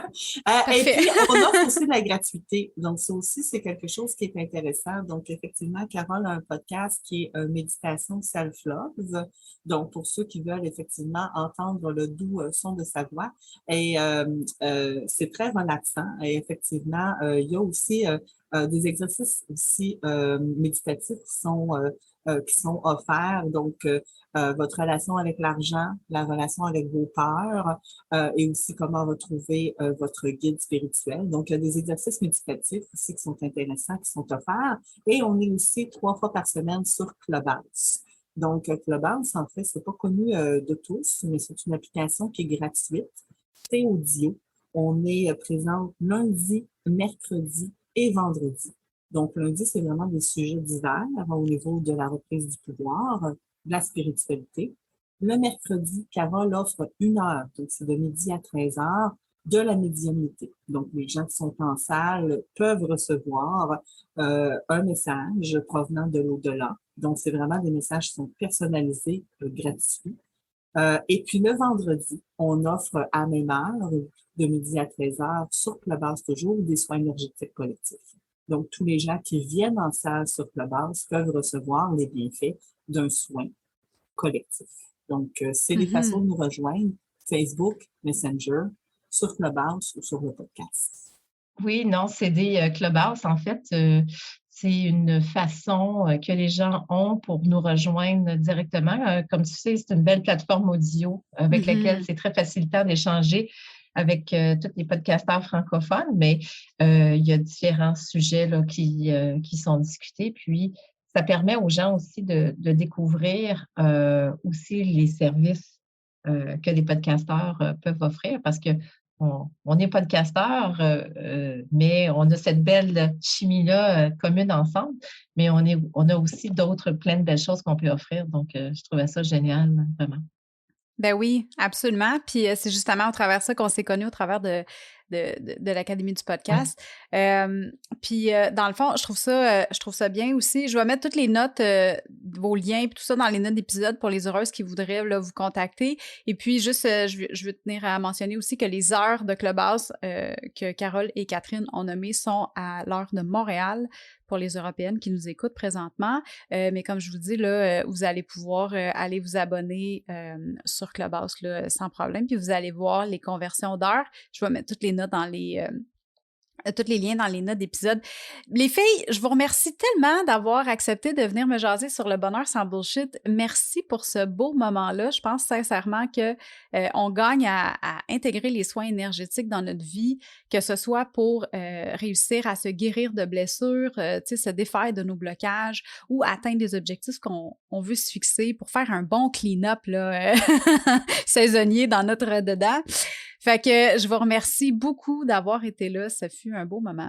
Parfait. puis, on offre aussi de la gratuité. Donc, ça aussi, c'est quelque chose qui est intéressant. Donc, effectivement, Carole a un podcast qui est Méditation Self-Love. Donc, pour ceux qui veulent effectivement entendre le doux son de sa voix. Et c'est très relaxant. Et effectivement, il y a aussi des exercices aussi méditatifs qui sont offerts. Donc, votre relation avec l'argent, la relation avec vos peurs et aussi comment retrouver votre guide spirituel. Donc, il y a des exercices méditatifs aussi qui sont intéressants, qui sont offerts. Et on est aussi 3 fois par semaine sur Clubhouse. Donc, Clubhouse, en fait, c'est pas connu de tous, mais c'est une application qui est gratuite. C'est audio. On est présent lundi, mercredi et vendredi. Donc, lundi, c'est vraiment des sujets divers au niveau de la reprise du pouvoir, de la spiritualité. Le mercredi, Carole offre 1 heure, donc c'est de midi à 13 heures, de la médiumnité. Donc, les gens qui sont en salle peuvent recevoir un message provenant de l'au-delà. Donc, c'est vraiment des messages qui sont personnalisés, gratuits. Et puis, le vendredi, on offre à même heure, de midi à 13 heures, sur Clubhouse toujours, des soins énergétiques collectifs. Donc, tous les gens qui viennent en salle sur Clubhouse peuvent recevoir les bienfaits d'un soin collectif. Donc, c'est les façons Mhm. de nous rejoindre, Facebook, Messenger, sur Clubhouse ou sur le podcast. Oui, non, c'est des Clubhouse. En fait, c'est une façon que les gens ont pour nous rejoindre directement. Comme tu sais, c'est une belle plateforme audio avec laquelle Mhm. c'est très facilitant d'échanger avec tous les podcasteurs francophones, mais il y a différents sujets là, qui sont discutés. Puis, ça permet aux gens aussi de découvrir aussi les services que les podcasteurs peuvent offrir parce que on est podcasteur, mais on a cette belle chimie-là commune ensemble, mais on a aussi d'autres, plein de belles choses qu'on peut offrir. Donc, je trouvais ça génial, vraiment. Ben oui, absolument. Puis c'est justement au travers de ça qu'on s'est connus au travers de l'Académie du Oui. podcast. Puis dans le fond, je trouve ça bien aussi. Je vais mettre toutes les notes, vos liens et tout ça dans les notes d'épisode pour les heureuses qui voudraient là, vous contacter. Et puis juste, je veux tenir à mentionner aussi que les heures de Clubhouse que Carole et Catherine ont nommées sont à l'heure de Montréal pour les Européennes qui nous écoutent présentement. Mais comme je vous dis, là, vous allez pouvoir aller vous abonner sur Clubhouse là, sans problème. Puis vous allez voir les conversions d'heures. Je vais mettre toutes les notes tous les liens dans les notes d'épisode. Les filles, je vous remercie tellement d'avoir accepté de venir me jaser sur le bonheur sans bullshit. Merci pour ce beau moment-là. Je pense sincèrement que on gagne à intégrer les soins énergétiques dans notre vie, que ce soit pour réussir à se guérir de blessures, se défaire de nos blocages ou atteindre des objectifs qu'on veut se fixer pour faire un bon clean-up là, saisonnier dans notre dedans. Fait que je vous remercie beaucoup d'avoir été là. Ça fut un beau moment.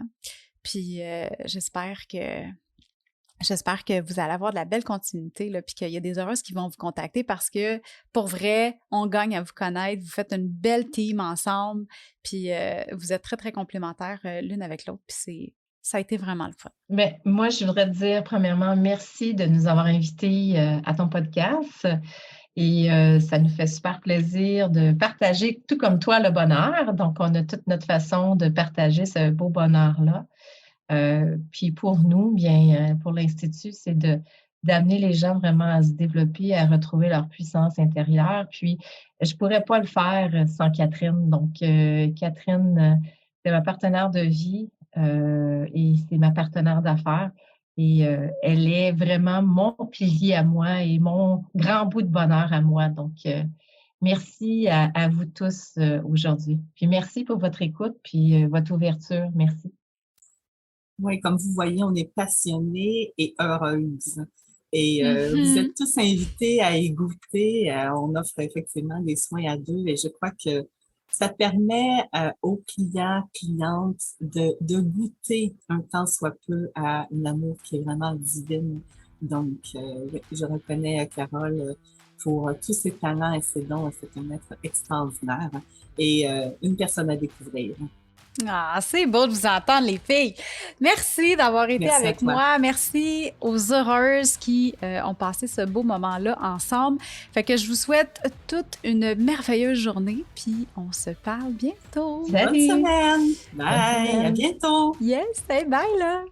Puis j'espère que vous allez avoir de la belle continuité, là, puis qu'il y a des heureuses qui vont vous contacter parce que, pour vrai, on gagne à vous connaître. Vous faites une belle team ensemble, puis vous êtes très, très complémentaires l'une avec l'autre, puis ça a été vraiment le fun. Mais moi, je voudrais te dire, premièrement, merci de nous avoir invités à ton podcast. Et ça nous fait super plaisir de partager, tout comme toi, le bonheur. Donc, on a toute notre façon de partager ce beau bonheur-là. Puis pour nous, bien, pour l'Institut, c'est d'amener les gens vraiment à se développer, à retrouver leur puissance intérieure. Puis, je ne pourrais pas le faire sans Catherine. Donc, Catherine C'est ma partenaire de vie et c'est ma partenaire d'affaires. Et elle est vraiment mon pilier à moi et mon grand bout de bonheur à moi. Donc, merci à vous tous aujourd'hui. Puis merci pour votre écoute puis votre ouverture. Merci. Oui, comme vous voyez, on est passionnés et heureuses. Et vous êtes tous invités à y goûter. On offre effectivement des soins à deux et je crois que ça permet aux clients, clientes de goûter un tant soit peu à l'amour qui est vraiment divine. Donc, je reconnais Carole pour tous ses talents et ses dons. C'est un être extraordinaire et une personne à découvrir. Ah, c'est beau de vous entendre, les filles. Merci d'avoir été Merci avec moi. Merci aux heureuses qui ont passé ce beau moment-là ensemble. Fait que je vous souhaite toute une merveilleuse journée, puis on se parle bientôt. Salut! Bonne semaine! Bonne Bye! semaine. À bientôt! Yes, hey, bye là!